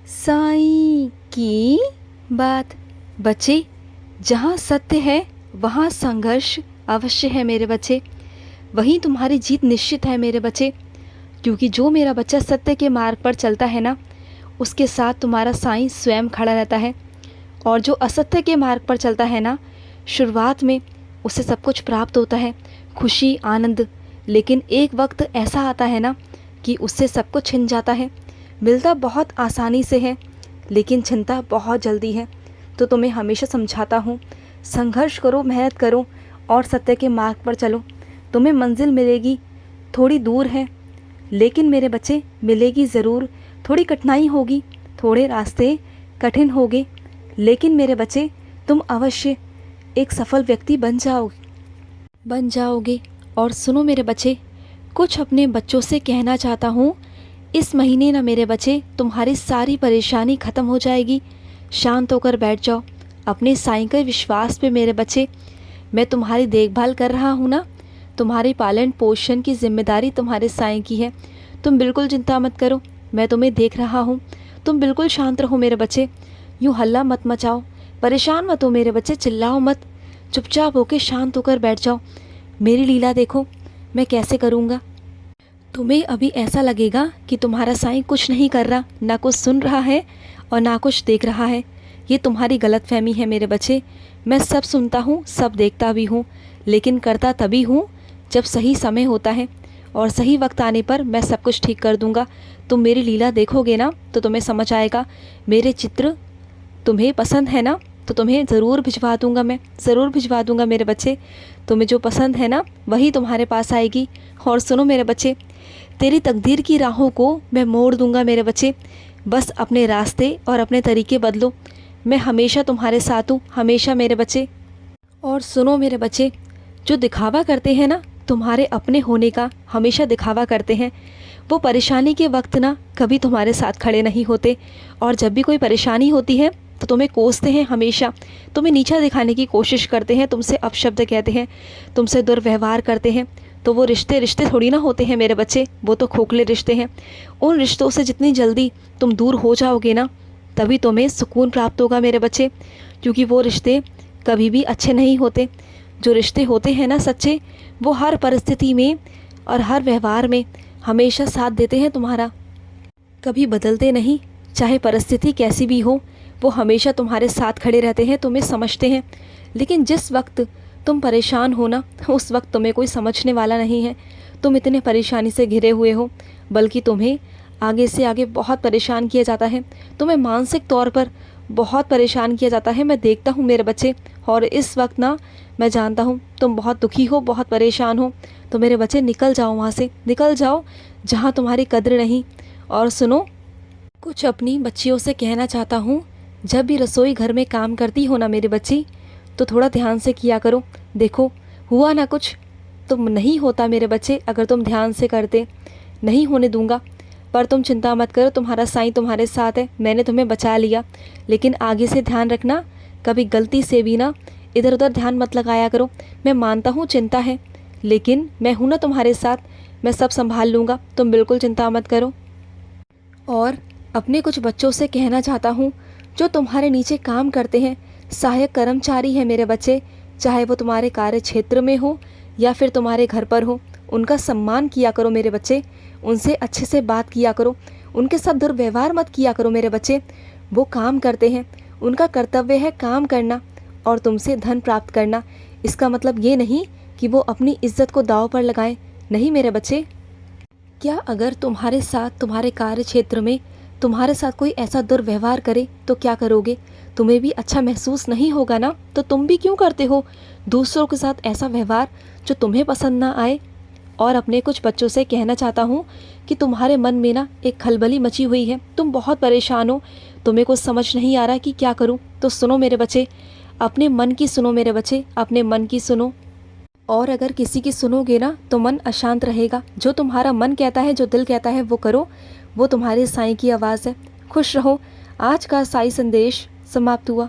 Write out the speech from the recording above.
साईं की बात। बच्चे, जहाँ सत्य है वहाँ संघर्ष अवश्य है मेरे बच्चे। वहीं तुम्हारी जीत निश्चित है मेरे बच्चे, क्योंकि जो मेरा बच्चा सत्य के मार्ग पर चलता है ना, उसके साथ तुम्हारा साईं स्वयं खड़ा रहता है। और जो असत्य के मार्ग पर चलता है ना, शुरुआत में उसे सब कुछ प्राप्त होता है, खुशी आनंद, लेकिन एक वक्त ऐसा आता है ना कि उससे सब कुछ छिन जाता है। मिलता बहुत आसानी से है लेकिन छिनता बहुत जल्दी है। तो तुम्हें हमेशा समझाता हूँ, संघर्ष करो, मेहनत करो और सत्य के मार्ग पर चलो। तुम्हें मंजिल मिलेगी, थोड़ी दूर है लेकिन मेरे बच्चे मिलेगी ज़रूर। थोड़ी कठिनाई होगी, थोड़े रास्ते कठिन होंगे, लेकिन मेरे बच्चे तुम अवश्य एक सफल व्यक्ति बन जाओगे। और सुनो मेरे बच्चे, कुछ अपने बच्चों से कहना चाहता हूँ। इस महीने ना मेरे बच्चे तुम्हारी सारी परेशानी ख़त्म हो जाएगी। शांत होकर बैठ जाओ अपने साईं के विश्वास पे मेरे बच्चे। मैं तुम्हारी देखभाल कर रहा हूँ ना, तुम्हारी पालन पोषण की जिम्मेदारी तुम्हारे साईं की है। तुम बिल्कुल चिंता मत करो, मैं तुम्हें देख रहा हूँ। तुम बिल्कुल शांत रहो मेरे बच्चे, यूँ हल्ला मत मचाओ, परेशान मत हो मेरे बच्चे, चिल्लाओ मत, चुपचाप होकर शांत होकर बैठ जाओ। मेरी लीला देखो मैं कैसे करूँगा। तुम्हें अभी ऐसा लगेगा कि तुम्हारा साईं कुछ नहीं कर रहा, ना कुछ सुन रहा है और ना कुछ देख रहा है। ये तुम्हारी गलतफहमी है मेरे बच्चे। मैं सब सुनता हूँ, सब देखता भी हूँ, लेकिन करता तभी हूँ जब सही समय होता है और सही वक्त आने पर मैं सब कुछ ठीक कर दूँगा। तुम मेरी लीला देखोगे ना तो तुम्हें समझ आएगा। मेरे चित्र तुम्हें पसंद है ना, तो तुम्हें ज़रूर भिजवा दूँगा, मैं ज़रूर भिजवा दूँगा मेरे बच्चे। तुम्हें जो पसंद है ना वही तुम्हारे पास आएगी। और सुनो मेरे बच्चे, तेरी तकदीर की राहों को मैं मोड़ दूँगा मेरे बच्चे। बस अपने रास्ते और अपने तरीके बदलो, मैं हमेशा तुम्हारे साथ हूँ, हमेशा मेरे बच्चे। और सुनो मेरे बच्चे, जो दिखावा करते हैं ना, तुम्हारे अपने होने का हमेशा दिखावा करते हैं, वो परेशानी के वक्त ना कभी तुम्हारे साथ खड़े नहीं होते। और जब भी कोई परेशानी होती है तो तुम्हें कोसते हैं, हमेशा तुम्हें नीचा दिखाने की कोशिश करते हैं, तुमसे अपशब्द कहते हैं, तुमसे दुर्व्यवहार करते हैं। तो वो रिश्ते रिश्ते थोड़ी ना होते हैं मेरे बच्चे, वो तो खोखले रिश्ते हैं। उन रिश्तों से जितनी जल्दी तुम दूर हो जाओगे ना, तभी तुम्हें सुकून प्राप्त होगा मेरे बच्चे, क्योंकि वो रिश्ते कभी भी अच्छे नहीं होते। जो रिश्ते होते हैं ना सच्चे, वो हर परिस्थिति में और हर व्यवहार में हमेशा साथ देते हैं तुम्हारा, कभी बदलते नहीं। चाहे परिस्थिति कैसी भी हो, वो हमेशा तुम्हारे साथ खड़े रहते हैं, तुम्हें समझते हैं। लेकिन जिस वक्त तुम परेशान हो ना, उस वक्त तुम्हें कोई समझने वाला नहीं है। तुम इतने परेशानी से घिरे हुए हो, बल्कि तुम्हें आगे से आगे बहुत परेशान किया जाता है। तुम्हें मानसिक तौर पर बहुत परेशान किया जाता है, मैं देखता हूँ मेरे बच्चे। और इस वक्त ना मैं जानता हूँ तुम बहुत दुखी हो, बहुत परेशान हो। तो मेरे बच्चे निकल जाओ वहाँ से, निकल जाओ जहाँ तुम्हारी कद्र नहीं। और सुनो, कुछ अपनी बच्चियों से कहना चाहता हूँ। जब भी रसोई घर में काम करती हो ना मेरी बच्ची, तो थोड़ा ध्यान से किया करो। देखो, हुआ ना कुछ तुम नहीं होता मेरे बच्चे, अगर तुम ध्यान से करते। नहीं होने दूंगा, पर तुम चिंता मत करो, तुम्हारा साईं तुम्हारे साथ है, मैंने तुम्हें बचा लिया। लेकिन आगे से ध्यान रखना, कभी गलती से भी ना इधर उधर ध्यान मत लगाया करो। मैं मानता हूँ चिंता है, लेकिन मैं हूँ ना तुम्हारे साथ, मैं सब संभाल लूँगा, तुम बिल्कुल चिंता मत करो। और अपने कुछ बच्चों से कहना चाहता हूँ, जो तुम्हारे नीचे काम करते हैं, सहायक कर्मचारी हैं मेरे बच्चे, चाहे वो तुम्हारे कार्य क्षेत्र में हो या फिर तुम्हारे घर पर हो, उनका सम्मान किया करो मेरे बच्चे। उनसे अच्छे से बात किया करो, उनके साथ दुर्व्यवहार मत किया करो मेरे बच्चे। वो काम करते हैं, उनका कर्तव्य है काम करना और तुमसे धन प्राप्त करना। इसका मतलब ये नहीं कि वो अपनी इज्जत को दांव पर लगाएं, नहीं मेरे बच्चे। क्या अगर तुम्हारे साथ, तुम्हारे कार्य क्षेत्र में तुम्हारे साथ कोई ऐसा दुर्व्यवहार करे तो क्या करोगे? तुम्हें भी अच्छा महसूस नहीं होगा ना? तो तुम भी क्यों करते हो दूसरों के साथ ऐसा व्यवहार जो तुम्हें पसंद ना आए? और अपने कुछ बच्चों से कहना चाहता हूँ कि तुम्हारे मन में ना एक खलबली मची हुई है, तुम बहुत परेशान हो, तुम्हें कुछ समझ नहीं आ रहा कि क्या करूँ। तो सुनो मेरे बच्चे, अपने मन की सुनो मेरे बच्चे, अपने मन की सुनो। और अगर किसी की सुनोगे ना तो मन अशांत रहेगा। जो तुम्हारा मन कहता है, जो दिल कहता है वो करो, वो तुम्हारे साईं की आवाज़ है। खुश रहो। आज का साईं संदेश समाप्त हुआ।